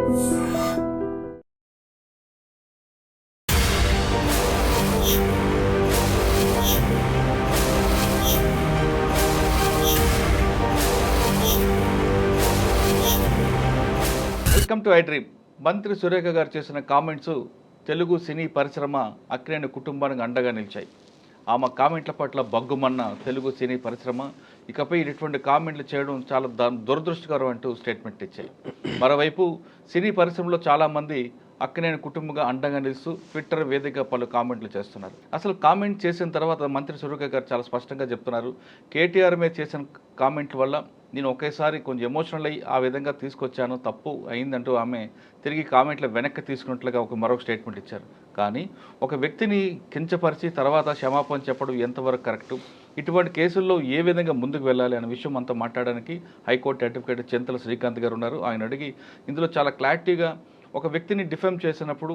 Welcome to I dream. మంత్రి సురేఖ గారు చేసిన కామెంట్స్ తెలుగు సినీ పరిశ్రమ అక్కినేని కుటుంబానికి అండగా నిలిచాయి. ఆమె కామెంట్ల పట్ల బగ్గుమన్న తెలుగు సినీ పరిశ్రమ ఇకపై ఇటువంటి కామెంట్లు చేయడం చాలా దురదృష్టకరం అంటూ స్టేట్మెంట్ ఇచ్చాయి. మరోవైపు సినీ పరిశ్రమలో చాలామంది అక్కినేని కుటుంబంగా అండగా నిలుస్తూ ట్విట్టర్ వేదికగా పలు కామెంట్లు చేస్తున్నారు. అసలు కామెంట్ చేసిన తర్వాత మంత్రి సురేఖ గారు చాలా స్పష్టంగా చెప్తున్నారు, కేటీఆర్ మీద చేసిన కామెంట్ల వల్ల నేను ఒకేసారి కొంచెం ఎమోషనల్ అయ్యి ఆ విధంగా తీసుకొచ్చాను, తప్పు అయిందంటూ ఆమె తిరిగి కామెంట్లు వెనక్కి తీసుకున్నట్లుగా మరొక స్టేట్మెంట్ ఇచ్చారు. కానీ ఒక వ్యక్తిని కించపరిచి తర్వాత క్షమాపణ చెప్పడం ఎంతవరకు కరెక్టు, ఇటువంటి కేసుల్లో ఏ విధంగా ముందుకు వెళ్ళాలి అనే విషయం అంతా మాట్లాడడానికి హైకోర్టు అడ్వకేట్ చింతల శ్రీకాంత్ గారు ఉన్నారు. ఆయన అడిగి ఇందులో చాలా క్లారిటీగా ఒక వ్యక్తిని డిఫెమ్ చేసినప్పుడు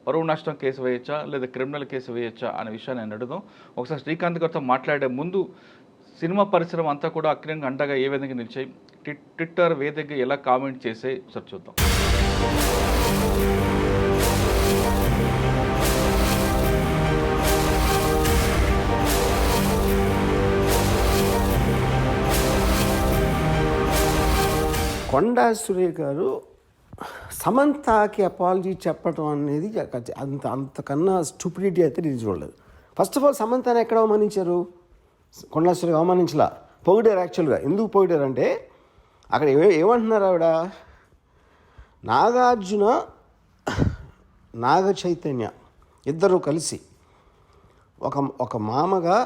పరువు నష్టం కేసు వేయచ్చా లేదా క్రిమినల్ కేసు వేయచ్చా అనే విషయాన్ని నేను అడుగుదాం. ఒకసారి శ్రీకాంత్ గారితో మాట్లాడే ముందు సినిమా పరిశ్రమ అంతా కూడా అక్కినేనికి అండగా ఏ విధంగా నిలిచాయి, ట్విట్టర్ వేదికగా ఎలా కామెంట్ చేసే ఒకసారి చూద్దాం. కొండా సురేఖ గారు సమంతకి అపాలజీ చెప్పడం అనేది అంతకన్నా స్టూపిడిటీ అయితే నేను చూడలేదు. ఫస్ట్ ఆఫ్ ఆల్ సమంతని ఎక్కడ అవమానించారు? కొండా సురేఖ అవమానించలా, పొగిడారు. యాక్చువల్గా ఎందుకు పొగిడారు అంటే అక్కడ ఏమంటున్నారు ఆవిడ, నాగార్జున నాగ చైతన్య ఇద్దరు కలిసి ఒక మామగా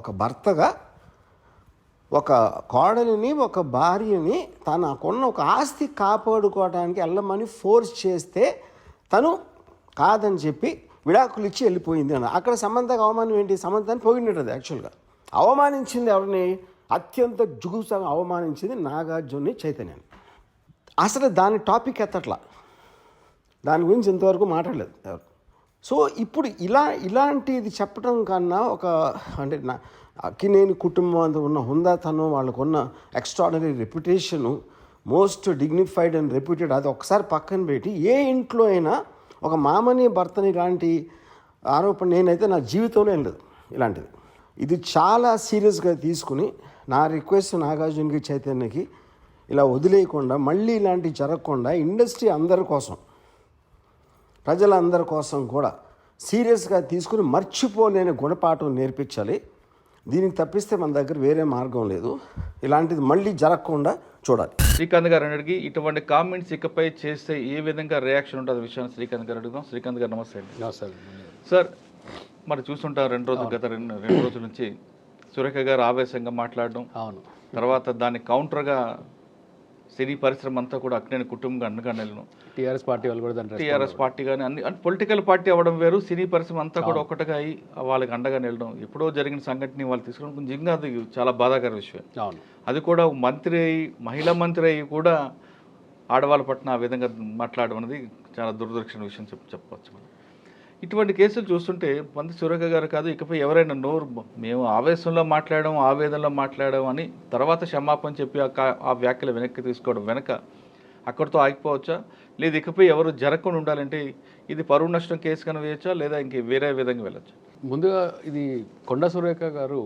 ఒక భర్తగా ఒక కోడలిని ఒక భార్యని తనకున్న ఒక ఆస్తి కాపాడుకోవడానికి వెళ్ళమని ఫోర్స్ చేస్తే తను కాదని చెప్పి విడాకులు ఇచ్చి వెళ్ళిపోయింది అన్న. అక్కడ సమంతకు అవమానం ఏంటి? సమంతని పొగిడినది. యాక్చువల్గా అవమానించింది ఎవరిని? అత్యంత జుగుప్సగా అవమానించింది నాగార్జున చైతన్యాన్ని. అసలు దాని టాపిక్ ఎత్తట్లా, దాని గురించి ఇంతవరకు మాట్లాడలేదు ఎవరు. సో ఇప్పుడు ఇలాంటిది చెప్పడం కన్నా అంటే అక్కినేని కుటుంబం అంతా ఉన్న హుందాతనం, వాళ్ళకున్న extraordinary reputation, most dignified and reputed, అది ఒకసారి పక్కన పెట్టి ఏ ఇంట్లో అయినా ఒక మామని భర్తని ఇలాంటి ఆరోపణ నేనైతే నా జీవితంలో ఏం లేదు ఇలాంటిది. ఇది చాలా సీరియస్గా తీసుకుని నా రిక్వెస్ట్ నాగార్జునకి చైతన్యకి ఇలా వదిలేయకుండా మళ్ళీ ఇలాంటివి జరగకుండా ఇండస్ట్రీ అందరి కోసం, ప్రజలందరి కోసం కూడా సీరియస్గా తీసుకుని మర్చిపోలేని గుణపాఠం నేర్పించాలి. దీనికి తప్పిస్తే మన దగ్గర వేరే మార్గం లేదు. ఇలాంటిది మళ్ళీ జరగకుండా చూడాలి. శ్రీకాంత్ గారు అడిగి ఇటువంటి కామెంట్స్ ఇకపై చేస్తే ఏ విధంగా రియాక్షన్ ఉంటుంది విషయాన్ని శ్రీకాంత్ గారు అడుగుదాం. శ్రీకాంత్ గారు నమస్తే అండి. నమస్తే సార్. మరి చూస్తుంటాం గత రెండు రోజుల నుంచి సురేఖ గారు ఆవేశంగా మాట్లాడడం, అవును, తర్వాత దాన్ని కౌంటర్గా సినీ పరిశ్రమ అంతా కూడా అక్కినేని కుటుంబంగా అండగా నిలడం, టీఆర్ఎస్ పార్టీ వాళ్ళు కూడా టీఆర్ఎస్ పార్టీ కానీ అన్ని పొలిటికల్ పార్టీ అవ్వడం వేరు, సినీ పరిశ్రమ అంతా కూడా ఒక్కటిగా అయ్యి వాళ్ళకి అండగా నిలడం, ఎప్పుడో జరిగిన సంఘటన వాళ్ళు తీసుకోవడం కొంచెం అది చాలా బాధాకర విషయం. అవును, అది కూడా మంత్రి అయ్యి, మహిళా మంత్రి అయ్యి కూడా ఆడవాళ్ళ పట్ల ఆ విధంగా మాట్లాడడం అనేది చాలా దురదృష్టం విషయం చెప్పవచ్చు. మనం ఇటువంటి కేసులు చూస్తుంటే మంత్రి సురేఖ గారు కాదు, ఇకపై ఎవరైనా మేము ఆవేశంలో మాట్లాడడం, ఆవేదనలో మాట్లాడడం అని తర్వాత క్షమాపణ చెప్పి ఆ వ్యాఖ్యలు వెనక్కి తీసుకోవడం వెనక అక్కడితో ఆగిపోవచ్చా, లేదు ఇకపై ఎవరు జరగకుండా ఉండాలంటే ఇది పరువు నష్టం కేసు కన్నా వేయచ్చా, లేదా ఇంక వేరే విధంగా వెళ్ళచ్చా? ముందుగా ఇది కొండా సురేఖ గారు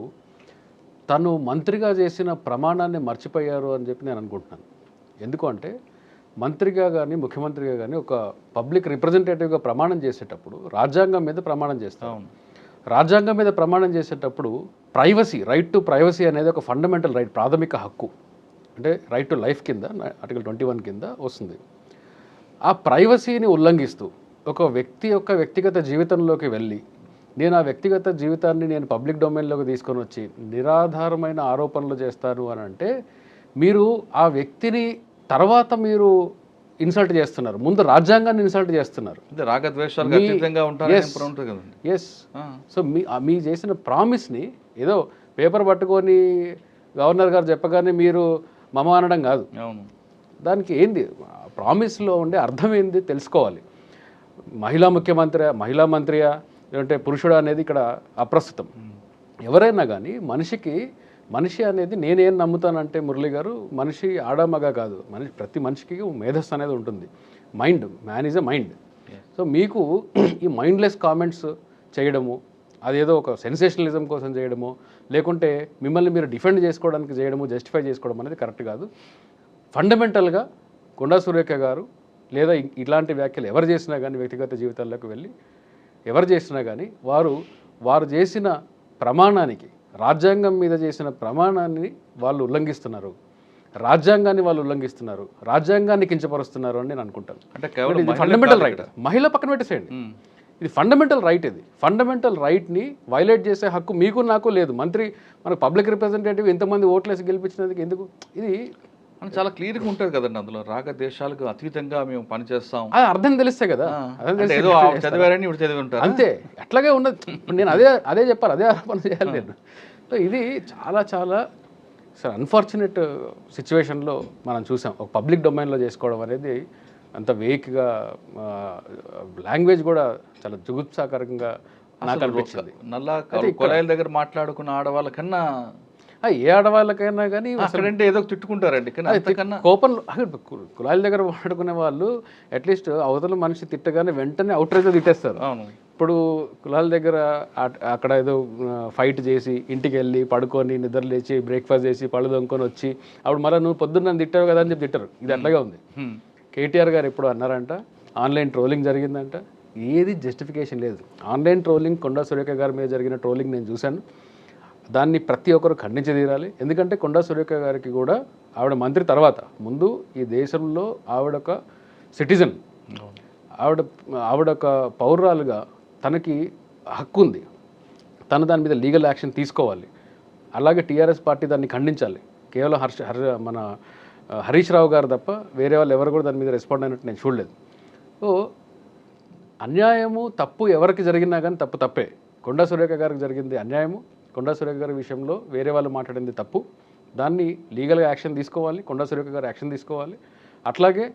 తను మంత్రిగా చేసిన ప్రమాణాన్ని మర్చిపోయారు అని చెప్పి నేను అనుకుంటున్నాను. ఎందుకంటే మంత్రిగా కానీ ముఖ్యమంత్రిగా కానీ ఒక పబ్లిక్ రిప్రజెంటేటివ్గా ప్రమాణం చేసేటప్పుడు రాజ్యాంగం మీద ప్రమాణం చేస్తాం. రాజ్యాంగం మీద ప్రమాణం చేసేటప్పుడు ప్రైవసీ, రైట్ టు ప్రైవసీ అనేది ఒక ఫండమెంటల్ రైట్, ప్రాథమిక హక్కు, అంటే రైట్ టు లైఫ్ కింద ఆర్టికల్ 21 కింద వస్తుంది. ఆ ప్రైవసీని ఉల్లంఘిస్తూ ఒక వ్యక్తి యొక్క వ్యక్తిగత జీవితంలోకి వెళ్ళి నేను ఆ వ్యక్తిగత జీవితాన్ని నేను పబ్లిక్ డొమైన్లోకి తీసుకొని వచ్చి నిరాధారమైన ఆరోపణలు చేస్తాను అని అంటే మీరు ఆ వ్యక్తిని తర్వాత మీరు ఇన్సల్ట్ చేస్తున్నారు, ముందు రాజ్యాంగాన్ని ఇన్సల్ట్ చేస్తున్నారు. ఎస్. సో మీ చేసిన ప్రామిస్ని ఏదో పేపర్ పట్టుకొని గవర్నర్ గారు చెప్పగానే మీరు మమ అనడం కాదు. దానికి ఏంది ప్రామిస్లో ఉండే అర్థం ఏంది తెలుసుకోవాలి. మహిళా మంత్రియా లేదంటే పురుషుడు అనేది ఇక్కడ అప్రస్తుతం. ఎవరైనా కానీ మనిషికి మనిషి అనేది నేనేం నమ్ముతానంటే మురళి గారు, మనిషి ఆడమగ కాదు, ప్రతి మనిషికి మేధస్సు అనేది ఉంటుంది. Mind, man is a mind. So మీకు ఈ మైండ్లెస్ కామెంట్స్ చేయడము, అదేదో ఒక సెన్సేషనలిజం కోసం చేయడము, లేకుంటే మిమ్మల్ని మీరు డిఫెండ్ చేసుకోవడానికి చేయడము, జస్టిఫై చేసుకోవడం అనేది కరెక్ట్ కాదు. ఫండమెంటల్గా కొండా సురేఖ గారు లేదా ఇలాంటి వ్యాఖ్యలు ఎవరు చేసినా కానీ, వ్యక్తిగత జీవితాల్లోకి వెళ్ళి ఎవరు చేసినా కానీ వారు చేసిన ప్రమాణానికి, రాజ్యాంగం మీద చేసిన ప్రమాణాన్ని వాళ్ళు ఉల్లంఘిస్తున్నారు, రాజ్యాంగాన్ని వాళ్ళు ఉల్లంఘిస్తున్నారు, రాజ్యాంగాన్ని కించపరుస్తున్నారు అని నేను అనుకుంటాను. అంటే ఇది ఫండమెంటల్ రైట్. మహిళ పక్కన పెట్టేసేయండి, ఇది ఫండమెంటల్ రైట్. ఇది ఫండమెంటల్ రైట్ని వైలేట్ చేసే హక్కు మీకు నాకు లేదు. మంత్రి, మనకు పబ్లిక్ రిప్రజెంటేటివ్ ఇంతమంది ఓట్లేసి గెలిపించినందుకు ఎందుకు? ఇది అని చాలా క్లియర్గా ఉంటుంది కదండి. అందులో రాగ దేశాలకు అతీతంగా మేము పనిచేస్తాం, అది అర్థం తెలిస్తే కదా, ఏదో చదివారని ఇప్పుడు చదివి ఉంటారు అంతే. అట్లాగే ఉన్నది. నేను అదే చెప్పాలి, అదే ఆరోపణ చేయాలి నేను. సో ఇది చాలా చాలా అన్ఫార్చునేట్ సిచ్యువేషన్లో మనం చూసాం. ఒక పబ్లిక్ డొమైన్లో చేసుకోవడం అనేది అంత వేక్గా, లాంగ్వేజ్ కూడా చాలా జుగుప్సాకరంగా నాకు అనిపించింది. నల్ల కొలాయిల దగ్గర మాట్లాడుకున్న ఆడవాళ్ళ కన్నా, ఏ ఆడవాళ్ళకైనా కానీ అక్కడంటే ఏదో తిట్టుకుంటారండి, కానీ కోపంలో కులాయిల దగ్గర మాట్లాడుకునే వాళ్ళు అట్లీస్ట్ అవతల మనిషి తిట్టగానే వెంటనే అవుట్రేజ్లో తిట్టేస్తారు. ఇప్పుడు కులాల దగ్గర అక్కడ ఏదో ఫైట్ చేసి ఇంటికి వెళ్ళి పడుకొని నిద్ర లేచి బ్రేక్ఫాస్ట్ చేసి పళ్ళు దొంకొని వచ్చి అప్పుడు మళ్ళీ నువ్వు పొద్దున్న నన్ను తిట్టావు కదా అని చెప్పి తిట్టరు. ఇది అట్లాగే ఉంది. కేటీఆర్ గారు ఎప్పుడు అన్నారంట, ఆన్లైన్ ట్రోలింగ్ జరిగిందంట, ఏది జస్టిఫికేషన్ లేదు. ఆన్లైన్ ట్రోలింగ్, కొండా సురేఖ గారి మీద జరిగిన ట్రోలింగ్ నేను చూశాను. దాన్ని ప్రతి ఒక్కరు ఖండించి తీరాలి. ఎందుకంటే కొండా సురేఖ గారికి కూడా ఆవిడ మంత్రి తర్వాత, ముందు ఈ దేశంలో ఆవిడ ఒక సిటిజన్, ఆవిడ ఒక పౌరురాలుగా తనకి హక్కు ఉంది. తను దాని మీద లీగల్ యాక్షన్ తీసుకోవాలి. అలాగే టీఆర్ఎస్ పార్టీ దాన్ని ఖండించాలి. కేవలం మన హరీష్ రావు గారు తప్ప వేరే వాళ్ళు ఎవరు కూడా దాని మీద రెస్పాండ్ అయినట్టు నేను చూడలేదు. సో అన్యాయము, తప్పు ఎవరికి జరిగినా కానీ తప్పే. కొండా సురేఖ గారికి జరిగింది అన్యాయము. కొండా సురేఖ గారి విషయంలో వేరే వాళ్ళు మాట్లాడింది తప్పు. దాన్ని లీగల్గా యాక్షన్ తీసుకోవాలి, కొండా సురేఖ గారు యాక్షన్ తీసుకోవాలి. అట్లాగే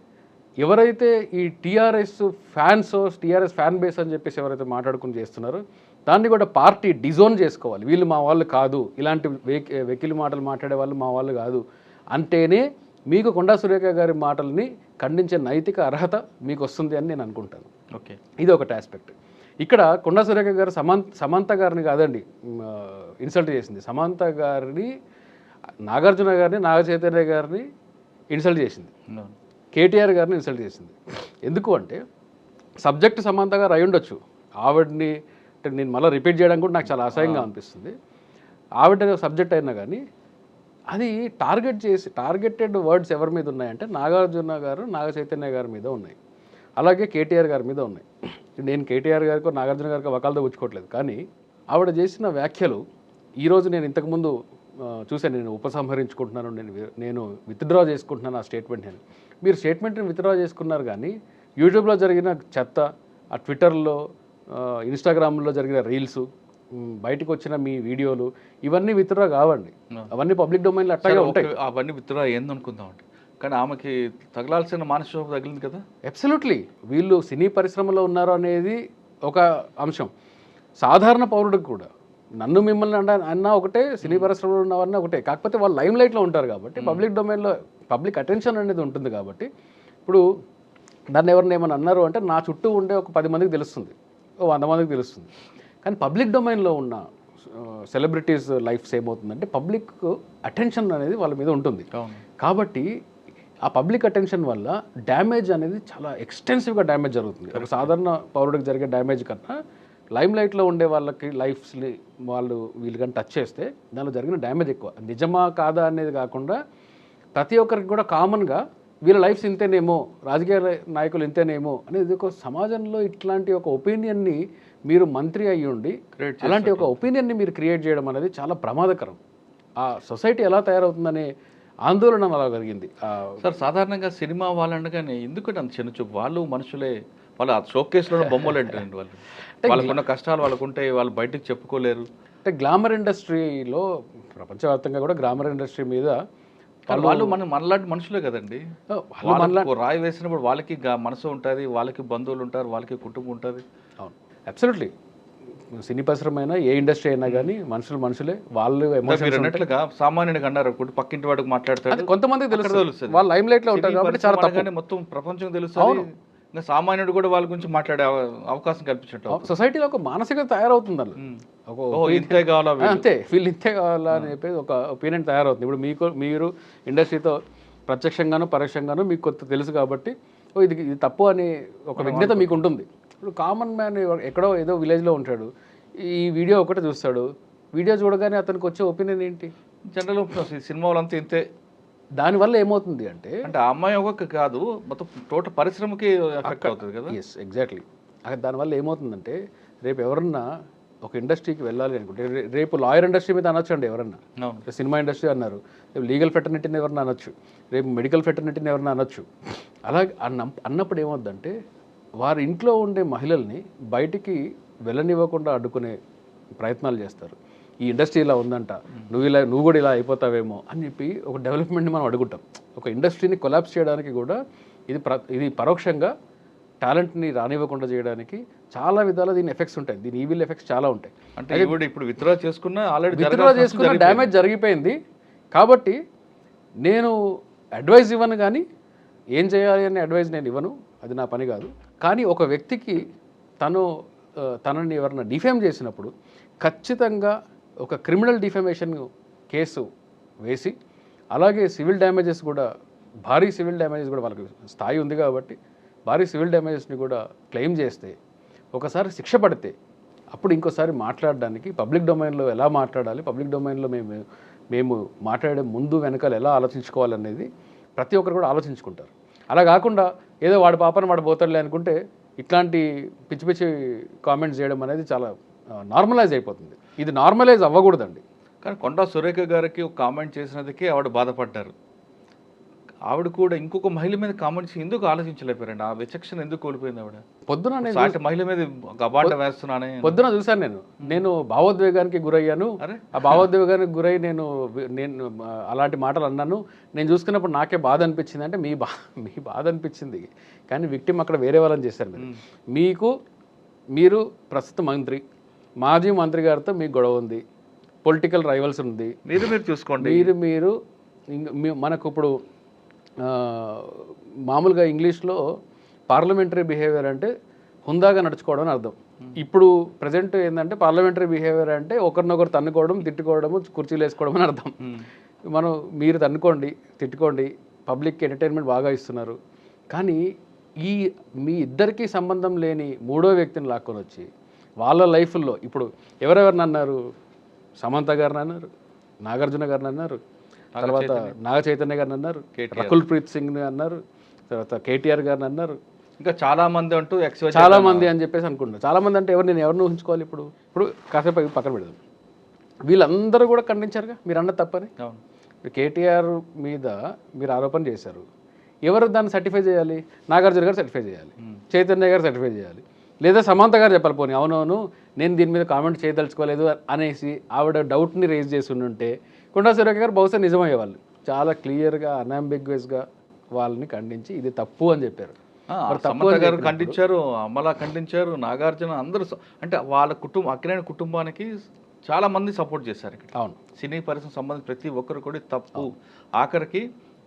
ఎవరైతే ఈ TRS fans, TRS fan base అని చెప్పేసి ఎవరైతే మాట్లాడుకుని చేస్తున్నారో దాన్ని కూడా పార్టీ డిజోన్ చేసుకోవాలి. వీళ్ళు మా వాళ్ళు కాదు, ఇలాంటి వెకిలి మాటలు మాట్లాడే వాళ్ళు మా వాళ్ళు కాదు అంటేనే మీకు కొండా సురేఖ గారి మాటల్ని ఖండించే నైతిక అర్హత మీకు వస్తుంది అని నేను అనుకుంటాను. ఓకే, ఇది ఒకటి ఆస్పెక్ట్. ఇక్కడ కొండా సురేఖ గారు సమంత గారిని కాదండి ఇన్సల్ట్ చేసింది, సమంత గారిని, నాగార్జున గారిని, నాగ చైతన్య గారిని ఇన్సల్ట్ చేసింది, కేటీఆర్ గారిని ఇన్సల్ట్ చేసింది. ఎందుకు అంటే సబ్జెక్ట్ సమంత గారు అయి ఉండొచ్చు, ఆవిడని అంటే నేను మళ్ళీ రిపీట్ చేయడానికి కూడా నాకు చాలా అసహ్యంగా అనిపిస్తుంది. ఆవిడ సబ్జెక్ట్ అయినా కానీ అది టార్గెటెడ్ వర్డ్స్ ఎవరి మీద ఉన్నాయంటే నాగార్జున గారు, నాగ చైతన్య గారి మీద ఉన్నాయి, అలాగే కేటీఆర్ గారి మీద ఉన్నాయి. నేను కేటీఆర్ గారికో నాగార్జున గారికో వకాలతో పుచ్చుకోవట్లేదు, కానీ ఆవిడ చేసిన వ్యాఖ్యలు ఈరోజు నేను ఇంతకుముందు చూశాను. నేను ఉపసంహరించుకుంటున్నాను, నేను విత్డ్రా చేసుకుంటున్నాను ఆ స్టేట్మెంట్ అని. మీరు స్టేట్మెంట్ని విత్డ్రా చేసుకున్నారు, కానీ యూట్యూబ్లో జరిగిన చెత్త, ఆ ట్విట్టర్లో, ఇన్స్టాగ్రామ్లో జరిగిన రీల్స్, బయటకు వచ్చిన మీ వీడియోలు, ఇవన్నీ విత్డ్రా కావండి. అవన్నీ పబ్లిక్ డొమైన్లో అట్లాగే ఉంటాయి. అవన్నీ విత్డ్రా ఏందనుకుందామండి, కానీ ఆమెకి తగలాల్సిన మానసిక తగిలింది కదా. అబ్సల్యూట్లీ. వీళ్ళు సినీ పరిశ్రమలో ఉన్నారు అనేది ఒక అంశం. సాధారణ పౌరుడికి కూడా నన్ను మిమ్మల్ని అన్నా ఒకటే, సినీ పరిశ్రమలో ఉన్నవన్నా ఒకటే. కాకపోతే వాళ్ళు లైమ్ లైట్లో ఉంటారు కాబట్టి పబ్లిక్ డొమైన్లో పబ్లిక్ అటెన్షన్ అనేది ఉంటుంది కాబట్టి ఇప్పుడు దాన్ని ఎవరిని ఏమన్నా అన్నారు అంటే నా చుట్టూ ఉండే ఒక 10 మందికి తెలుస్తుంది, 100 మందికి తెలుస్తుంది. కానీ పబ్లిక్ డొమైన్లో ఉన్న సెలబ్రిటీస్ లైఫ్స్ ఏమవుతుందంటే పబ్లిక్ అటెన్షన్ అనేది వాళ్ళ మీద ఉంటుంది. కాబట్టి ఆ పబ్లిక్ అటెన్షన్ వల్ల డ్యామేజ్ అనేది చాలా ఎక్స్టెన్సివ్గా డ్యామేజ్ జరుగుతుంది. ఒక సాధారణ పౌరుడికి జరిగే డ్యామేజ్ కన్నా లైమ్ లైట్లో ఉండే వాళ్ళకి లైఫ్స్ని వీళ్ళు కానీ టచ్ చేస్తే దానిలో జరిగిన డ్యామేజ్ ఎక్కువ. నిజమా కాదా అనేది కాకుండా ప్రతి ఒక్కరికి కూడా కామన్గా వీళ్ళ లైఫ్స్ ఇంతేనేమో, రాజకీయ నాయకులు ఇంతేనేమో అనేది ఒక సమాజంలో ఇట్లాంటి ఒక ఒపీనియన్ని మీరు మంత్రి అయ్యి ఉండి అలాంటి ఒక ఒపీనియన్ని మీరు క్రియేట్ చేయడం అనేది చాలా ప్రమాదకరం. ఆ సొసైటీ ఎలా తయారవుతుందనే ఆందోళన అలా కలిగింది. సార్ సాధారణంగా సినిమా వాళ్ళండగానే ఎందుకంటే అంత చిన్న చూపు, వాళ్ళు మనుషులే, వాళ్ళు ఆ షోకేస్లో బొమ్మలు అంటారండి. వాళ్ళకున్న కష్టాలు వాళ్ళకుంటే వాళ్ళు బయటకు చెప్పుకోలేరు. అంటే గ్లామర్ ఇండస్ట్రీలో ప్రపంచవ్యాప్తంగా కూడా గ్లామర్ ఇండస్ట్రీ మీద వాళ్ళు మనలాంటి మనుషులే కదండి. రాయి వేసినప్పుడు వాళ్ళకి మనసు ఉంటుంది, వాళ్ళకి బంధువులు ఉంటారు, వాళ్ళకి కుటుంబం ఉంటుంది. అవును, అబ్సల్యూట్లీ. సినీ పరిశ్రమ అయినా ఏ ఇండస్ట్రీ అయినా కానీ మనుషులే, వాళ్ళు మీరు ఎమోషన్స్ అన్నట్లుగా సామాన్యుడికి అన్నారు ఇప్పుడు పక్కింటి వాడికి మాట్లాడతాడు కొంతమందికి అక్కడ తెలుస్తుంది, తెలుస్తుంది. వాళ్ళు లైమ్ లైట్ లో ఉంటారు కాబట్టి చాలా తప్పు. కానీ మొత్తం ప్రపంచం తెలుస్తుంది, ఇంకా సామాన్యుడు కూడా వాళ్ళ గురించి మాట్లాడే అవకాశం కల్పించట్టు సొసైటీలో ఒక మానసికత తయారవుతుంది అలా, ఇంతే కావాలా అంతే వీళ్ళు ఇంతే కావాలా అని చెప్పేసి ఒక ఒపీనియన్ తయారవుతుంది. ఇప్పుడు మీరు ఇండస్ట్రీతో ప్రత్యక్షంగాను పరోక్షంగాను మీకు కొత్త తెలుసు కాబట్టి ఇది తప్పు అని ఒక విజ్ఞత మీకు ఉంటుంది. ఇప్పుడు కామన్ మ్యాన్ ఎక్కడో ఏదో విలేజ్లో ఉంటాడు, ఈ వీడియో ఒకటే చూస్తాడు, వీడియో చూడగానే అతనికి వచ్చే ఒపీనియన్ ఏంటి? జనరల్ సినిమా వాళ్ళంతా ఇంతే. దానివల్ల ఏమవుతుంది అంటే ఆ అమ్మాయి ఒక కాదు, మొత్తం టోటల్ పరిశ్రమకి ఎఫెక్ట్ అవుతుంది కదా. Yes exactly. దానివల్ల ఏమవుతుందంటే రేపు ఎవరన్నా ఒక ఇండస్ట్రీకి వెళ్ళాలి అనుకుంటే, రేపు లాయర్ ఇండస్ట్రీ మీద అనొచ్చు అండి ఎవరన్నా, సినిమా ఇండస్ట్రీ అన్నారు, రేపు లీగల్ ఫెటర్నిటీని ఎవరన్నా అనొచ్చు, రేపు మెడికల్ ఫెటర్నిటీని ఎవరన్నా అనొచ్చు. అలాగే అన్నప్పుడు ఏమవుద్దంటే వారి ఇంట్లో ఉండే మహిళల్ని బయటికి వెళ్ళనివ్వకుండా అడ్డుకునే ప్రయత్నాలు చేస్తారు. ఈ ఇండస్ట్రీ ఇలా ఉందంట, నువ్వు కూడా ఇలా అయిపోతావేమో అని చెప్పి ఒక డెవలప్మెంట్ని మనం అడుగుతాం. ఒక ఇండస్ట్రీని కొలాప్స్ చేయడానికి కూడా ఇది పరోక్షంగా టాలెంట్ని రానివ్వకుండా చేయడానికి చాలా విధాల దీని ఎఫెక్ట్స్ ఉంటాయి, దీని ఈవిల్ ఎఫెక్ట్స్ చాలా ఉంటాయి. అంటే ఇప్పుడు విత్డ్రా చేసుకున్న డ్యామేజ్ జరిగిపోయింది కాబట్టి నేను అడ్వైజ్ ఇవ్వను, కానీ ఏం చేయాలి అనే అడ్వైజ్ నేను ఇవ్వను, అది నా పని కాదు. కానీ ఒక వ్యక్తికి తనని ఎవరైనా డిఫేమ్ చేసినప్పుడు ఖచ్చితంగా ఒక క్రిమినల్ డిఫేమేషన్ కేసు వేసి, అలాగే సివిల్ డ్యామేజెస్ కూడా, భారీ సివిల్ డ్యామేజెస్ కూడా వాళ్ళకి స్థాయి ఉంది కాబట్టి భారీ సివిల్ డ్యామేజెస్ని కూడా క్లెయిమ్ చేస్తే, ఒకసారి శిక్ష పడితే అప్పుడు ఇంకోసారి మాట్లాడడానికి పబ్లిక్ డొమైన్లో ఎలా మాట్లాడాలి, పబ్లిక్ డొమైన్లో మేము మాట్లాడే ముందు వెనకాల ఎలా ఆలోచించుకోవాలనేది ప్రతి ఒక్కరు కూడా ఆలోచించుకుంటారు. అలా కాకుండా ఏదో వాడి పాపని వాడు పోతాడులే అనుకుంటే ఇట్లాంటి పిచ్చి పిచ్చి కామెంట్స్ చేయడం అనేది చాలా నార్మలైజ్ అయిపోతుంది. ఇది నార్మలైజ్ అవ్వకూడదండి. కానీ కొండా సురేఖ గారికి ఒక కామెంట్ చేసినందుకే ఆవిడ బాధపడ్డారు. ఆవిడ కూడా ఇంకొక మహిళ మీద కామెంట్స్ ఎందుకు ఆలోచించలేకపోయారండి? ఆ విచక్షణ ఎందుకు కోల్పోయింది ఆవిడ? పొద్దున మహిళ మీద అబాండ వేస్తున్నానే పొద్దున చూశాను నేను భావోద్వేగానికి గురయ్యాను. ఆ భావోద్వేగానికి గురై నేను అలాంటి మాటలు అన్నాను. నేను చూసుకున్నప్పుడు నాకే బాధ అనిపించింది. అంటే మీ బాధ అనిపించింది, కానీ విక్టిమ్ అక్కడ వేరే వాళ్ళని చేశారు. మీరు ప్రస్తుత మంత్రి, మాజీ మంత్రి గారితో మీకు గొడవ ఉంది, పొలిటికల్ రైవల్స్ ఉంది, మీరు చూసుకోండి. మీరు మనకు ఇప్పుడు మామూలుగా ఇంగ్లీష్లో పార్లమెంటరీ బిహేవియర్ అంటే హుందాగా నడుచుకోవడం అని అర్థం. ఇప్పుడు ప్రజెంట్ ఏంటంటే పార్లమెంటరీ బిహేవియర్ అంటే ఒకరినొకరు తన్నుకోవడం, తిట్టుకోవడము, కుర్చీలు వేసుకోవడం అని అర్థం. మీరు తన్నుకోండి, తిట్టుకోండి, పబ్లిక్ ఎంటర్టైన్మెంట్ బాగా ఇస్తున్నారు, కానీ మీ ఇద్దరికీ సంబంధం లేని మూడో వ్యక్తిని లాక్కొని వచ్చి వాళ్ళ లైఫ్లో ఇప్పుడు ఎవరెవరిని అన్నారు? సమంత గారిని అన్నారు, నాగార్జున గారిని అన్నారు, తర్వాత నాగ చైతన్య గారిని అన్నారు, రకుల్ ప్రీత్ సింగ్ని అన్నారు, తర్వాత కేటీఆర్ గారిని అన్నారు, ఇంకా చాలా మంది అంటూ చాలా మంది అని చెప్పేసి అనుకుంటున్నారు. చాలా మంది అంటే నేను ఎవరిని ఊహించుకోవాలి? ఇప్పుడు కాసేపు పక్కన పెడదాం, వీళ్ళందరూ కూడా ఖండించారుగా మీరు అన్న తప్పని. కేటీఆర్ మీద మీరు ఆరోపణ చేశారు, ఎవరు దాన్ని సర్టిఫై చేయాలి? నాగార్జున గారు సర్టిఫై చేయాలి, చైతన్య గారు సర్టిఫై చేయాలి, లేదా సమంత గారు చెప్పాలి. పోనీ అవునవును నేను దీని మీద కామెంట్ చేయదలుచుకోలేదు అనేసి ఆవిడ డౌట్ని రేజ్ చేసి ఉంటే కొండా సురేఖ గారు బహుశా నిజమయ్యేవాళ్ళు. చాలా క్లియర్గా అన్అంబిగ్యుయస్గా వాళ్ళని ఖండించి ఇది తప్పు అని చెప్పారు. సమంత గారు ఖండించారు, అమలా ఖండించారు, నాగార్జున అందరూ. అంటే వాళ్ళ అక్కినేని కుటుంబానికి చాలా మంది సపోర్ట్ చేశారు. అవును, సినీ పరిశ్రమ సంబంధించి ప్రతి ఒక్కరు కూడా తప్పు. ఆఖరికి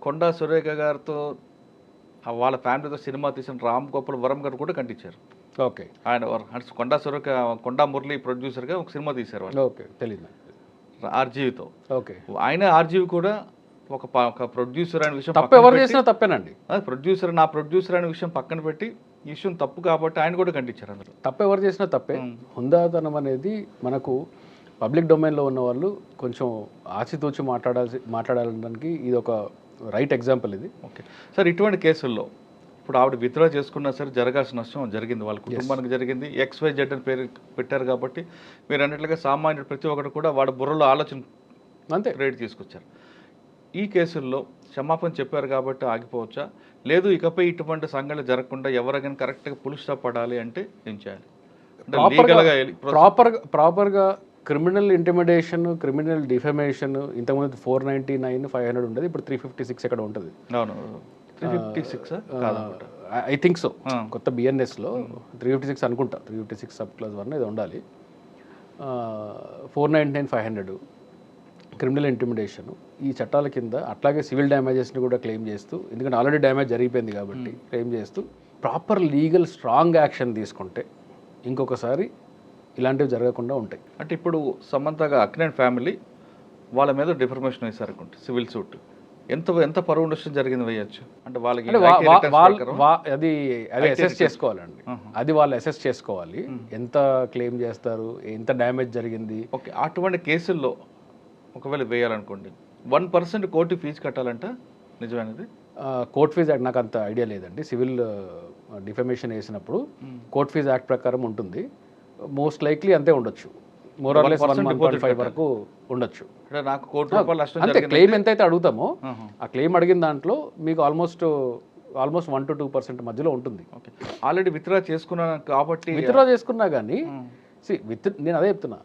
కొండా సురేఖ గారితో వాళ్ళ ఫ్యామిలీతో సినిమా తీసిన రామ్ గోపాల్ వరం గారు కూడా ఖండించారు. ఓకే, ఆయన కొండా మురళి ప్రొడ్యూసర్గా ఒక సినిమా తీశారు. ఓకే, తెలియదు ఆర్జీవితో. ఓకే, ఆయన ఆర్జీవి కూడా ఒక ప్రొడ్యూసర్ అనే విషయం తప్పు ఎవరు చేసినా తప్పేనండి. నా ప్రొడ్యూసర్ అనే విషయం పక్కన పెట్టి ఈ విషయం తప్పు కాబట్టి ఆయన కూడా ఖండించారు. అందరూ తప్పు ఎవరు చేసినా తప్పే. హుందాతనం అనేది మనకు పబ్లిక్ డొమైన్లో ఉన్న వాళ్ళు కొంచెం ఆచితూచి మాట్లాడడానికి ఇది ఒక రైట్ ఎగ్జాంపుల్ ఇది. ఓకే సార్, ఇటువంటి కేసుల్లో ఇప్పుడు ఆవిడ విత్డ్రా చేసుకున్నా సరే జరగాల్సిన నష్టం జరిగింది, వాళ్ళ కుటుంబానికి జరిగింది. XYZ అని పేరు పెట్టారు కాబట్టి మీరు అన్నట్లుగా సామాన్యుడు ప్రతి ఒక్కరు కూడా వాడి బుర్రలో ఆలోచన అంతే క్రియేట్ తీసుకొచ్చారు. ఈ కేసుల్లో క్షమాపణ చెప్పారు కాబట్టి ఆగిపోవచ్చా? లేదు ఇకపై ఇటువంటి సంఘటనలు జరగకుండా ఎవరికైనా కరెక్ట్గా పుల్ స్టాప్ పడాలి అంటే ఏం చేయాలి? ప్రాపర్గా క్రిమినల్ ఇంటిమిడేషన్, క్రిమినల్ డిఫమేషన్ ఇంతకుముందు 499, 500 ఉండేది, ఇప్పుడు 356 ఎక్కడ ఉంటుంది. అవును, 356 ఐ థింక్ సో. కొత్త BNSలో 356 అనుకుంటా, 356 సబ్ క్లాస్ 1 ఇది ఉండాలి. 499, 500 క్రిమినల్ ఇంటిమిడేషన్ ఈ చట్టాల కింద, అట్లాగే సివిల్ డ్యామేజెస్ని కూడా క్లెయిమ్ చేస్తూ, ఎందుకంటే ఆల్రెడీ డ్యామేజ్ జరిగిపోయింది కాబట్టి క్లెయిమ్ చేస్తూ ప్రాపర్ లీగల్ స్ట్రాంగ్ యాక్షన్ తీసుకుంటే ఇంకొకసారి ఇలాంటివి జరగకుండా ఉంటాయి. అంటే ఇప్పుడు సమంతగా అక్కినేని ఫ్యామిలీ వాళ్ళ మీద డిఫర్మేషన్ వేశారు అనుకుంటే సివిల్ సూట్ ఎంత పరువు నష్టం జరిగింది వేయచ్చు అంటే వాళ్ళకి అంటే అది అసెస్ చేసుకోవాలండి. అది వాళ్ళు అసెస్ చేసుకోవాలి, ఎంత క్లెయిమ్ చేస్తారు, ఎంత డ్యామేజ్ జరిగింది. ఓకే, అటువంటి కేసుల్లో ఒకవేళ వేయాలనుకోండి 1% కోర్టు ఫీజు కట్టాలంట, నిజమైనది? కోర్ట్ ఫీజ్ యాక్ట్ నాకు అంత ఐడియా లేదండి. సివిల్ డిఫమేషన్ వేసినప్పుడు కోర్ట్ ఫీజ్ యాక్ట్ ప్రకారం ఉంటుంది. మోస్ట్ లైక్లీ అంతే ఉండొచ్చు, మోర్ ఆర్ లెస్ 1.5 వరకు ఉండొచ్చు. అంటే నాకు కోటి రూపాయలు నష్టం అంతే. క్లెయిమ్ ఎంతైతే అడుగుతామో ఆ క్లెయిమ్ అడిగిన దాంట్లో మీకు ఆల్మోస్ట్ 1 to 2% మధ్యలో ఉంటుంది. ఓకే, ఆల్రెడీ విత్డ్రా చేసుకున్నాను కాబట్టి విత్డ్రా చేసుకున్నా కానీ నేను అదే చెప్తున్నా,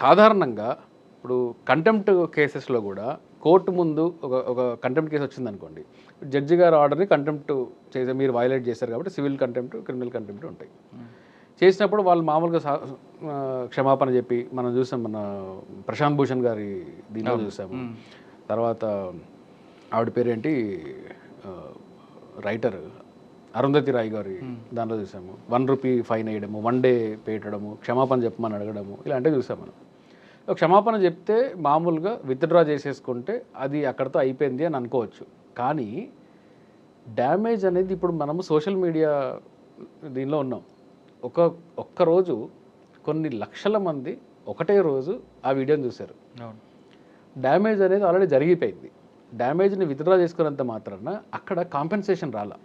సాధారణంగా ఇప్పుడు కంటెంప్ట్ కేసెస్లో కూడా కోర్టు ముందు ఒక కంటెంప్ట్ కేసు వచ్చింది అనుకోండి, జడ్జి గారు ఆర్డర్ని కంటెంప్ట్ చేసే మీరు వైలేట్ చేశారు కాబట్టి సివిల్ కంటెంప్ట్, క్రిమినల్ కంటెంప్ట్ ఉంటాయి. చేసినప్పుడు వాళ్ళు మామూలుగా క్షమాపణ చెప్పి మనం చూసాం, మన ప్రశాంత్ భూషణ్ గారి దీనిలో చూసాము. తర్వాత ఆవిడ పేరేంటి, రైటర్ అరుంధతి రాయ్ గారి దాంట్లో చూసాము. 1 రూపీ ఫైన్ వేయడము, 1 డే పెట్టడము, క్షమాపణ చెప్పమని అడగడము, ఇలాంటివి చూసాం మనం. క్షమాపణ చెప్తే మామూలుగా విత్డ్రా చేసేసుకుంటే అది అక్కడితో అయిపోయింది అని అనుకోవచ్చు. కానీ డ్యామేజ్ అనేది ఇప్పుడు మనము సోషల్ మీడియా దీనిలో ఉన్నాం. ఒక్కరోజు కొన్ని లక్షల మంది ఒకటే రోజు ఆ వీడియోని చూశారు. డ్యామేజ్ అనేది ఆల్రెడీ జరిగిపోయింది. డ్యామేజ్ని విత్డ్రా చేసుకున్నంత మాత్రాన అక్కడ కాంపెన్సేషన్ రాలా.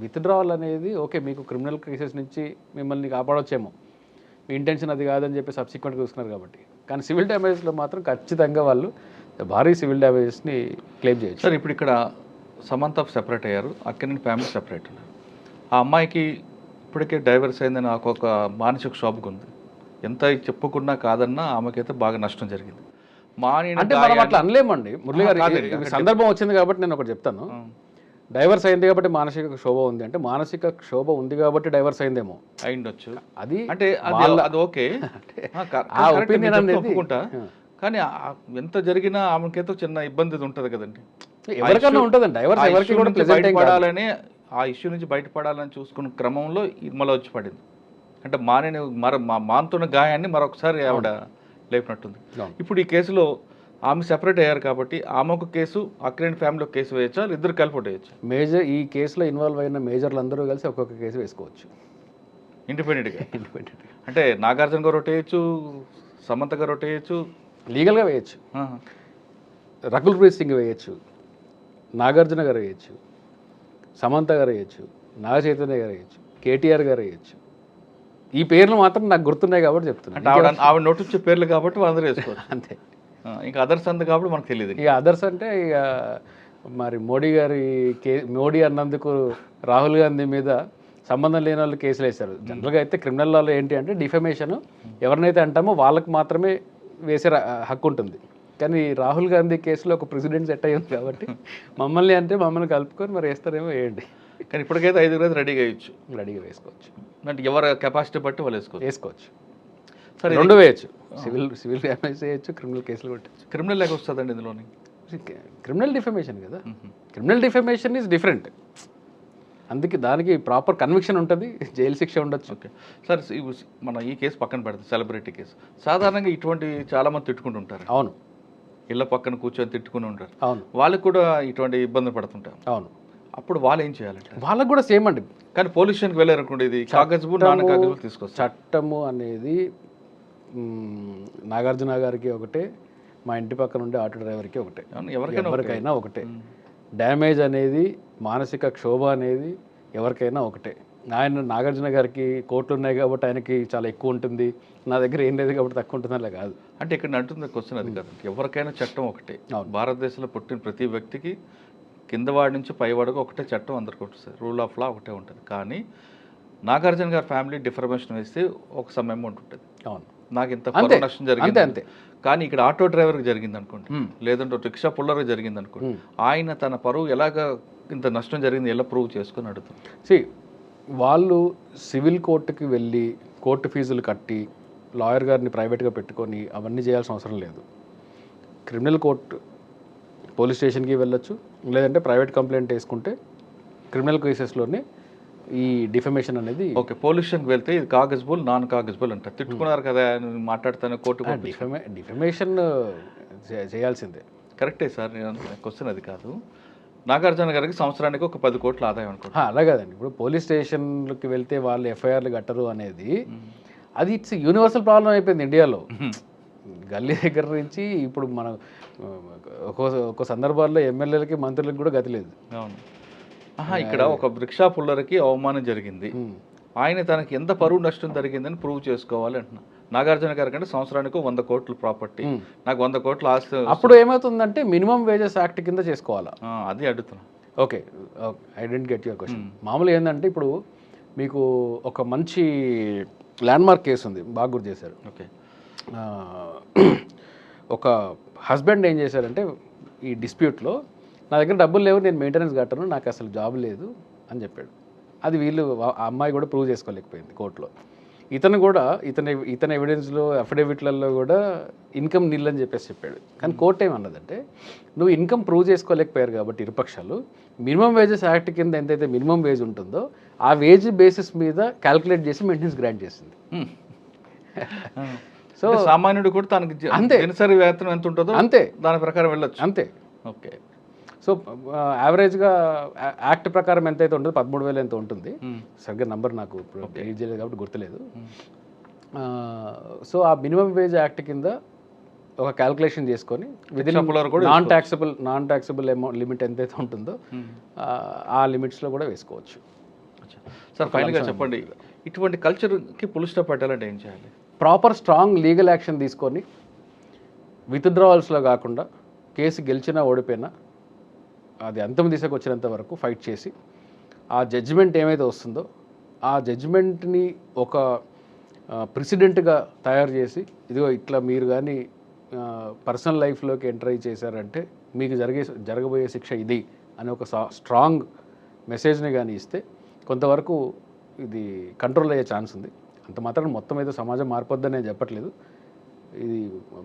విత్డ్రావల్ అనేది ఓకే, మీకు క్రిమినల్ కేసెస్ నుంచి మిమ్మల్ని కాపాడొచ్చేమో, మీ ఇంటెన్షన్ అది కాదని చెప్పి సబ్సిక్వెంట్గా చూస్తున్నారు కాబట్టి. కానీ సివిల్ డ్యామేజెస్లో మాత్రం ఖచ్చితంగా వాళ్ళు భారీ సివిల్ డ్యామేజెస్ని క్లెయిమ్ చేయొచ్చు. సార్, ఇప్పుడు ఇక్కడ సమంత సెపరేట్ అయ్యారు, అక్కినేని ఫ్యామిలీ సెపరేట్ ఉన్నారు. ఆ అమ్మాయికి ఇప్పటికే డైవర్స్ అయిందని నాకు ఒక మానసిక క్షోభకు ఉంది. ఎంత చెప్పుకున్నా కాదన్నా ఆమెకైతే బాగా నష్టం జరిగింది. అంటే మనం అట్లా అనలేమండి మురళి గారు, సందర్భం వచ్చింది కాబట్టి నేను ఒకటి చెప్తాను. డైవర్స్ అయింది కాబట్టి మానసిక క్షోభ ఉంది అంటే, మానసిక క్షోభ ఉంది కాబట్టి డైవర్స్ అయిందేమో అయిండొచ్చు. అది అంటే అది ఓకే, ఒప్పుకుంటా. కానీ ఎంత జరిగినా ఆమెకైతే చిన్న ఇబ్బంది ఉంటుంది కదండి. ఎవరికైనా ఉంటుందండి డైవర్స్, ఎవరికి కూడా బయటపడాలని, ఆ ఇష్యూ నుంచి బయటపడాలని చూసుకున్న క్రమంలో ఇది మళ్ళీ వచ్చి పడింది. అంటే మానుతున్న గాయాన్ని మరొకసారి ఆవిడ లేపినట్టుంది. ఇప్పుడు ఈ కేసులో ఆమె సెపరేట్ అయ్యారు కాబట్టి ఆమె ఒక కేసు, అక్కినేని ఫ్యామిలీ ఒక కేసు వేయచ్చా, ఇద్దరు కలిపి వేయచ్చు? ఈ కేసులో ఇన్వాల్వ్ అయిన మేజర్లు అందరూ కలిసి ఒక్కొక్క కేసు వేసుకోవచ్చు ఇండిపెండెంట్గా. అంటే నాగార్జున గారు ఒకటి వేయచ్చు, సమంత గారు ఒకటి వేయచ్చు, లీగల్గా వేయచ్చు, రకుల్ ప్రీత్ సింగ్ వేయచ్చు, నాగార్జున గారు వేయచ్చు, సమంత గారు వేయచ్చు, నాగ చైతన్య గారు వేయచ్చు, కేటీఆర్ గారు వేయచ్చు. ఈ పేర్లు మాత్రం నాకు గుర్తున్నాయి కాబట్టి చెప్తున్నాను. ఆవిడ నోటించే పేర్లు కాబట్టి వాళ్ళందరూ వేసుకోవచ్చు. అంతే. ఇంకా అదర్స్ అంత కాబట్టి మనకు తెలియదు. ఇక అదర్స్ అంటే ఇక మరి మోడీ అన్నందుకు రాహుల్ గాంధీ మీద సంబంధం లేని వాళ్ళు కేసులు వేశారు. జనరల్గా అయితే క్రిమినల్ లాలో ఏంటి అంటే డిఫమేషన్, ఎవరినైతే అంటామో వాళ్ళకి మాత్రమే వేసే హక్కు ఉంటుంది. కానీ రాహుల్ గాంధీ కేసులో ఒక ప్రెసిడెంట్ సెట్ అయ్యింది కాబట్టి మమ్మల్ని అంటే మమ్మల్ని కలుపుకొని మరి వేస్తారేమో వేయండి. కానీ ఇప్పటికైతే 5 రెడీగా వేయచ్చు, రెడీగా వేసుకోవచ్చు. అంటే ఎవరి కెపాసిటీ బట్టి వాళ్ళు వేసుకోవచ్చు. సరే, 2 వేయచ్చు, సివిల్ డ్యామేజ్ వేయచ్చు, క్రిమినల్ కేసులు కొట్టచ్చు. క్రిమినల్ లేక వస్తుందండి ఇందులోని? క్రిమినల్ డిఫమేషన్ కదా, క్రిమినల్ డిఫమేషన్ ఈజ్ డిఫరెంట్. అందుకే దానికి ప్రాపర్ కన్విక్షన్ ఉంటుంది, జైలు శిక్ష ఉండొచ్చు. ఓకే సార్, మన ఈ కేసు పక్కన పెడతాం, సెలబ్రిటీ కేసు. సాధారణంగా ఇటువంటి చాలామంది తిట్టుకుంటుంటారు. అవును, ఇళ్ళ పక్కన కూర్చొని తిట్టుకుని ఉంటారు. అవును, వాళ్ళకి కూడా ఇటువంటి ఇబ్బంది పడుతుంటారు. అవును, అప్పుడు వాళ్ళు ఏం చేయాలంటే? వాళ్ళకు కూడా సేమ్ అండి. కానీ పోలీస్ స్టేషన్కి వెళ్ళారనుకోండి, ఇది కాగజ్బు నాన్న కాగజ్బు తీసుకొస్తారు. చట్టము అనేది నాగార్జున గారికి ఒకటే, మా ఇంటి పక్కన ఉండే ఆటో డ్రైవర్కి ఒకటే, ఎవరికైనా ఒకటే. డ్యామేజ్ అనేది, మానసిక క్షోభ అనేది ఎవరికైనా ఒకటే. నాగార్జున గారికి కోర్టులు ఉన్నాయి కాబట్టి ఆయనకి చాలా ఎక్కువ ఉంటుంది, నా దగ్గర ఏం లేదు కాబట్టి తక్కువ ఉంటుంది అలా కాదు. అంటే ఇక్కడ అంటుంది క్వశ్చన్ అది కాదు, ఎవరికైనా చట్టం ఒకటే. భారతదేశంలో పుట్టిన ప్రతి వ్యక్తికి కిందవాడి నుంచి పైవాడికి ఒకటే చట్టం, అందరికీ ఒకటి రూల్ ఆఫ్ లా ఒకటే ఉంటుంది. కానీ నాగార్జున గారి ఫ్యామిలీ డిఫర్మేషన్ వేస్తే ఒక సమయం ఉంటుంది. అవును, నాకు ఇంత పరువు నష్టం జరిగింది అంతే. కానీ ఇక్కడ ఆటో డ్రైవర్కి జరిగింది అనుకోండి, లేదంటే రిక్షా పుల్లర్కి జరిగింది అనుకోండి, ఆయన తన పరువు ఎలాగ ఇంత నష్టం జరిగింది ఎలా ప్రూవ్ చేసుకుని అడుగుతుంది. వాళ్ళు సివిల్ కోర్టుకి వెళ్ళి కోర్టు ఫీజులు కట్టి లాయర్ గారిని ప్రైవేట్గా పెట్టుకొని అవన్నీ చేయాల్సిన అవసరం లేదు. క్రిమినల్ కోర్టు పోలీస్ స్టేషన్కి వెళ్ళొచ్చు, లేదంటే ప్రైవేట్ కంప్లైంట్ వేసుకుంటే క్రిమినల్ కేసెస్లోనే ఈ డిఫమేషన్ అనేది. ఓకే, పొల్యూషన్కి వెళ్తే ఇది కాగజబుల్ నాన్ కాగజబుల్ అంటారు. తిట్టుకున్నారు కదా మాట్లాడుతాను కోర్టు. డిఫమేషన్ చేయాల్సిందే. కరెక్టే సార్, క్వశ్చన్ అది కాదు. నాగార్జున గారికి సంవత్సరానికి ఒక 10 కోట్ల ఆదాయం అనుకుంటా. అలా కాదండి, ఇప్పుడు పోలీస్ స్టేషన్కి వెళ్తే వాళ్ళు ఎఫ్ఐఆర్లు కట్టరు అనేది అది ఇట్స్ యూనివర్సల్ ప్రాబ్లం అయిపోయింది ఇండియాలో. గల్లీ దగ్గర నుంచి ఇప్పుడు మనం ఒక్కో సందర్భాల్లో ఎమ్మెల్యేలకి మంత్రులకి కూడా గతి లేదు. అవును. ఇక్కడ ఒక రిక్షా పుల్లర్కి అవమానం జరిగింది, ఆయన తనకి ఎంత పరువు నష్టం జరిగిందని ప్రూవ్ చేసుకోవాలి అంటున్నా. నాగార్జున గారి కంటే సంవత్సరానికి 100 కోట్ల ప్రాపర్టీ, నాకు 100 కోట్ల ఆస్తి. అప్పుడు ఏమవుతుందంటే మినిమం వేజెస్ యాక్ట్ కింద చేసుకోవాలా? అది అడుగుతున్నా. Okay, I didn't get your question. మామూలుగా ఏంటంటే ఇప్పుడు మీకు ఒక మంచి ల్యాండ్మార్క్ కేసు ఉంది, బాగా గుర్తు చేశారు. ఓకే, ఒక హస్బెండ్ ఏం చేశారంటే ఈ డిస్ప్యూట్లో నా దగ్గర డబ్బులు లేవు, నేను మెయింటెనెన్స్ కట్టను, నాకు అసలు జాబ్ లేదు అని చెప్పాడు. అది వీళ్ళు ఆ అమ్మాయి కూడా ప్రూవ్ చేసుకోలేకపోయింది కోర్టులో. ఇతను కూడా ఇతని ఎవిడెన్స్లో అఫిడవిట్లలో కూడా ఇన్కమ్ నిల్ అని చెప్పాడు. కానీ కోర్టు ఏమన్నదంటే నువ్వు ఇన్కమ్ ప్రూవ్ చేసుకోలేకపోయారు కాబట్టి ఇరుపక్షాలు మినిమం వేజెస్ యాక్ట్ కింద ఎంతైతే మినిమం వేజ్ ఉంటుందో ఆ వేజ్ బేసిస్ మీద క్యాల్కులేట్ చేసి మెయింటెనెన్స్ గ్రాంట్ చేసింది. సో సామాన్యుడు కూడా తనకి అంతే దినసరి వేతనం ఎంత ఉంటుందో అంతే దాని ప్రకారం వెళ్ళొచ్చు. అంతే. ఓకే, సో యావరేజ్గా యాక్ట్ ప్రకారం ఎంతైతే ఉంటుందో 13,000 ఎంత ఉంటుంది, సరిగ్గా నంబర్ నాకు ఇప్పుడు రీడ్ చేయలేదు కాబట్టి గుర్తులేదు. సో ఆ మినిమం వేజ్ యాక్ట్ కింద ఒక క్యాల్కులేషన్ చేసుకొని within non taxable amount limit ఎంతైతే ఉంటుందో ఆ లిమిట్స్లో కూడా వేసుకోవచ్చు. సార్ ఫైనల్గా చెప్పండి, ఇటువంటి కల్చర్కి పుల్ స్టాప్ పెట్టాలంటే ఏం చేయాలి? ప్రాపర్ స్ట్రాంగ్ లీగల్ యాక్షన్ తీసుకొని విత్డ్రావల్స్లో కాకుండా కేసు గెలిచినా ఓడిపోయినా అది అంతిమ దిశకు వచ్చినంత వరకు ఫైట్ చేసి ఆ జడ్జిమెంట్ ఏమైతే వస్తుందో ఆ జడ్జిమెంట్ని ఒక ప్రెసిడెంట్గా తయారు చేసి ఇదిగో ఇట్లా మీరు కానీ పర్సనల్ లైఫ్లోకి ఎంటర్ అయ్యి చేశారంటే మీకు జరగబోయే శిక్ష ఇది అని ఒక స్ట్రాంగ్ మెసేజ్ని కానీ ఇస్తే కొంతవరకు ఇది కంట్రోల్ అయ్యే ఛాన్స్ ఉంది. అంత మాత్రం మొత్తం ఏదో సమాజం మారిపోద్దని నేను చెప్పట్లేదు. ఇది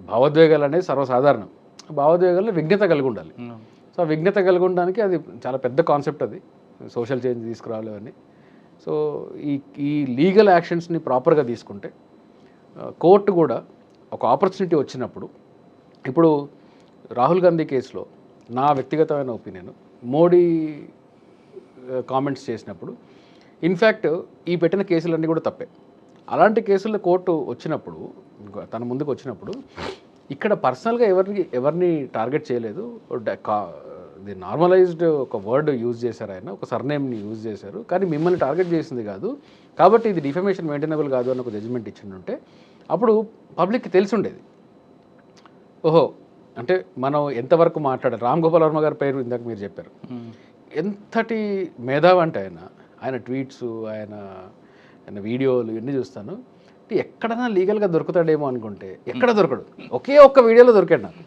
భావోద్వేగాలు అనేది సర్వసాధారణం. భావోద్వేగాల్లో విఘ్నత కలిగి ఉండాలి. సో ఆ విఘ్నత కలిగి ఉండడానికి అది చాలా పెద్ద కాన్సెప్ట్, అది సోషల్ చేంజ్ తీసుకురావాలి అని. సో ఈ లీగల్ యాక్షన్స్ని ప్రాపర్గా తీసుకుంటే కోర్టు కూడా ఒక ఆపర్చునిటీ వచ్చినప్పుడు, ఇప్పుడు రాహుల్ గాంధీ కేసులో నా వ్యక్తిగతమైన ఒపీనియన్, మోడీ కామెంట్స్ చేసినప్పుడు ఇన్ఫ్యాక్ట్ ఈ పెట్టిన కేసులన్నీ కూడా తప్పే. అలాంటి కేసుల్లో కోర్టు వచ్చినప్పుడు తన ముందుకు వచ్చినప్పుడు ఇక్కడ పర్సనల్గా ఎవరిని టార్గెట్ చేయలేదు. ఇది నార్మలైజ్డ్ ఒక వర్డ్ యూజ్ చేశారు, ఆయన ఒక సర్నేమ్ని యూజ్ చేశారు, కానీ మిమ్మల్ని టార్గెట్ చేసింది కాదు కాబట్టి ఇది డిఫమేషన్ మెయింటైనబుల్ కాదు అని ఒక జడ్జిమెంట్ ఇచ్చిండుంటే అప్పుడు పబ్లిక్కి తెలిసి ఉండేది. ఓహో, అంటే మనం ఎంతవరకు మాట్లాడారు. రామ్ గోపాల్ వర్మ గారి పేరు ఇందాక మీరు చెప్పారు. ఎంతటి మేధావి అంటే ఆయన ట్వీట్స్, ఆయన వీడియోలు ఇవన్నీ చూస్తాను. ఎక్కడైనా లీగల్గా దొరుకుతాడేమో అనుకుంటే ఎక్కడ దొరకడు. ఒకే ఒక్క వీడియోలో దొరికాడు నాకు,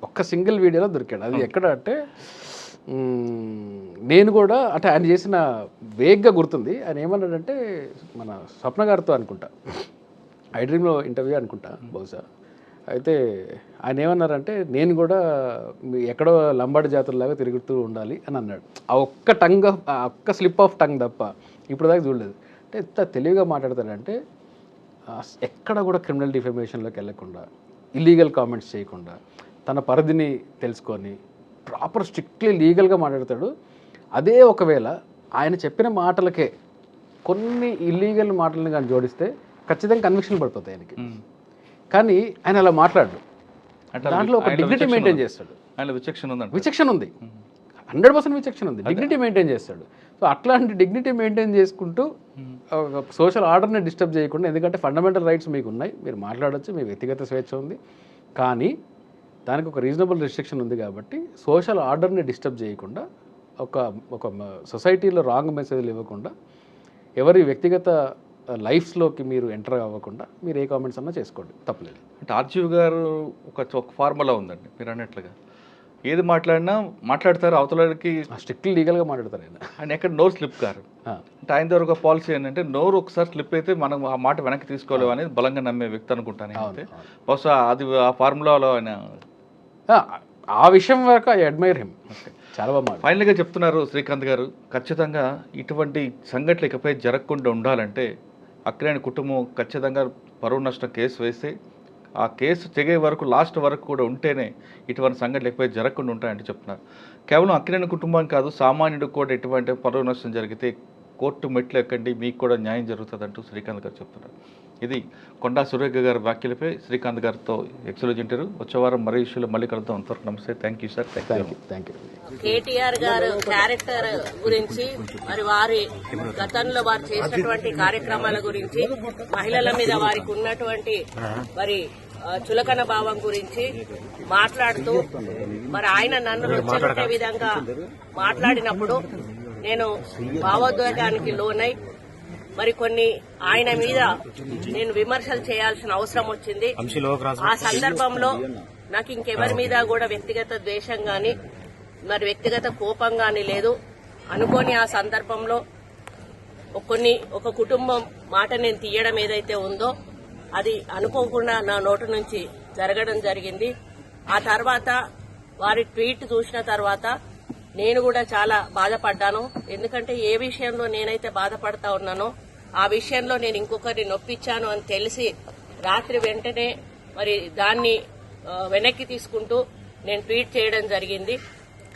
ఒక్క సింగిల్ వీడియోలో దొరికాడు. అది ఎక్కడ అంటే నేను కూడా అంటే ఆయన చేసిన వేగ్గా గుర్తుంది. ఆయన ఏమన్నాడంటే మన స్వప్న గారితో అనుకుంటా ఐ డ్రీమ్లో ఇంటర్వ్యూ అనుకుంటా బహుశా. అయితే ఆయన ఏమన్నారంటే నేను కూడా ఎక్కడో లంబాడి జాతరలాగా తిరుగుతూ ఉండాలి అని అన్నాడు. ఆ ఒక్క స్లిప్ ఆఫ్ టంగ్ తప్ప ఇప్పుడు దాకా చూడలేదు. అంటే ఎంత తెలివిగా మాట్లాడతాడంటే ఎక్కడ కూడా క్రిమినల్ డిఫమేషన్లోకి వెళ్ళకుండా, ఇల్లీగల్ కామెంట్స్ చేయకుండా, తన పరిధిని తెలుసుకొని ప్రాపర్ స్ట్రిక్ట్లీ లీగల్గా మాట్లాడతాడు. అదే ఒకవేళ ఆయన చెప్పిన మాటలకే కొన్ని ఇల్లీగల్ మాటలను కానీ జోడిస్తే ఖచ్చితంగా కన్విక్షన్ పడిపోతాయి ఆయనకి. కానీ ఆయన అలా మాట్లాడు, దాంట్లో ఒక డిగ్నిటీ మెయింటైన్ చేస్తాడు. విచక్షణ ఉంది, 100% విచక్షణ ఉంది, డిగ్నిటీ మెయింటైన్ చేస్తాడు. సో అట్లాంటి డిగ్నిటీ మెయింటైన్ చేసుకుంటూ సోషల్ ఆర్డర్ని డిస్టర్బ్ చేయకుండా, ఎందుకంటే ఫండమెంటల్ రైట్స్ మీకు ఉన్నాయి, మీరు మాట్లాడచ్చు, మీ వ్యక్తిగత స్వేచ్ఛ ఉంది, కానీ దానికి ఒక రీజనబుల్ రిస్ట్రిక్షన్ ఉంది. కాబట్టి సోషల్ ఆర్డర్ని డిస్టర్బ్ చేయకుండా, ఒక సొసైటీలో రాంగ్ మెసేజ్లు ఇవ్వకుండా, ఎవరి వ్యక్తిగత లైఫ్స్లోకి మీరు ఎంటర్ అవ్వకుండా మీరు ఏ కామెంట్స్ అన్నా చేసుకోండి, తప్పలేదు. అంటే ఆర్జీవి గారు ఒక ఫార్ములా ఉందండి మీరు అన్నట్లుగా. ఏది మాట్లాడినా మాట్లాడతారు, అవతలకి స్ట్రిక్ట్లీ లీగల్గా మాట్లాడతారు ఆయన. ఆయన ఎక్కడ నోరు స్లిప్ కారు. అంటే ఆయన దగ్గర ఒక పాలసీ ఏంటంటే నోరు ఒకసారి స్లిప్ అయితే మనం ఆ మాట వెనక్కి తీసుకోలేవు అనేది బలంగా నమ్మే వ్యక్తి అనుకుంటాను. అయితే బహుశా అది ఆ ఫార్ములాలో ఆయన ఆ విషయం వరకు ఐ అడ్మైర్ హిమ్. చాలా బాగా ఫైనల్గా చెప్తున్నారు శ్రీకాంత్ గారు, ఖచ్చితంగా ఇటువంటి సంఘటనలు ఇకపై జరగకుండా ఉండాలంటే అక్కినేని కుటుంబం ఖచ్చితంగా పరువు నష్టం కేసు వేసి ఆ కేసు తెగే వరకు లాస్ట్ వరకు కూడా ఉంటేనే ఇటువంటి సంఘటనలు ఎక్కువ జరగకుండా ఉంటాయంటే చెప్తున్నారు. కేవలం అక్కినేని కుటుంబం కాదు, సామాన్యుడికి కూడా ఎటువంటి పరువు నష్టం జరిగితే కోర్టు మెట్లు ఎక్కండి, మీకు కూడా న్యాయం జరుగుతుందంటూ శ్రీకాంత్ గారు చెప్తున్నారు. ఇది కొండా సురేఖ గారి వ్యాఖ్యలపై శ్రీకాంత్ గారితో ఎక్స్క్లూజివ్ ఇంటర్వ్యూ. వచ్చే వారం మరో ఇష్యూలో మళ్ళీ కలుద్దాం. అంతవరకు నమస్తే. Thank you sir. Thank you. KTR గారు క్యారెక్టర్ గురించి, మరి వారి గతంలో వారు చేసినటువంటి కార్యక్రమాల గురించి, మహిళల మీద వారికి ఉన్నటువంటి మరి చులకన భావం గురించి మాట్లాడుతూ మరి ఆయన నన్ను రెచ్చగొట్టే విధంగా మాట్లాడినప్పుడు నేను భావోద్వేగానికి లోనై మరి కొన్ని ఆయన మీద నేను విమర్శలు చేయాల్సిన అవసరం వచ్చింది. ఆ సందర్భంలో నాకు ఇంకెవరి మీద కూడా వ్యక్తిగత ద్వేషం గాని మరి వ్యక్తిగత కోపం గాని లేదు. అనుకోని ఆ సందర్భంలో ఒక కుటుంబం మాట నేను తీయడం ఏదైతే ఉందో అది అనుకోకుండా నా నోటి నుంచి జరగడం జరిగింది. ఆ తర్వాత వారి ట్వీట్ చూసిన తర్వాత నేను కూడా చాలా బాధపడ్డాను. ఎందుకంటే ఏ విషయంలో నేనైతే బాధపడతా ఉన్నానో ఆ విషయంలో నేను ఇంకొకరిని నొప్పించాను అని తెలిసి రాత్రి వెంటనే మరి దాన్ని వెనక్కి తీసుకుంటూ నేను ట్వీట్ చేయడం జరిగింది.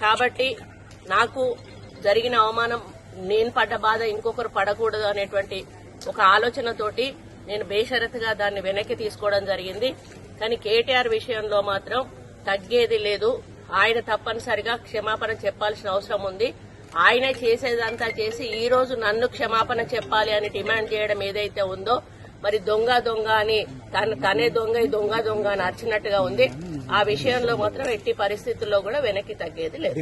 కాబట్టి నాకు జరిగిన అవమానం, నేను పడ్డ బాధ ఇంకొకరు పడకూడదు అనేటువంటి ఒక ఆలోచనతోటి నేను బేషరతుగా దాన్ని వెనక్కి తీసుకోవడం జరిగింది. కానీ కేటీఆర్ విషయంలో మాత్రం తగ్గేది లేదు. ఆయన తప్పనిసరిగా క్షమాపణ చెప్పాల్సిన అవసరం ఉంది. ఆయన చేసేదంతా చేసి ఈ రోజు నన్ను క్షమాపణ చెప్పాలి అని డిమాండ్ చేయడం ఏదైతే ఉందో మరి దొంగ అని తనే దొంగ అని అరిచినట్టుగా ఉంది. ఆ విషయంలో మాత్రం ఎట్టి పరిస్థితుల్లో కూడా వెనక్కి తగ్గేది లేదు.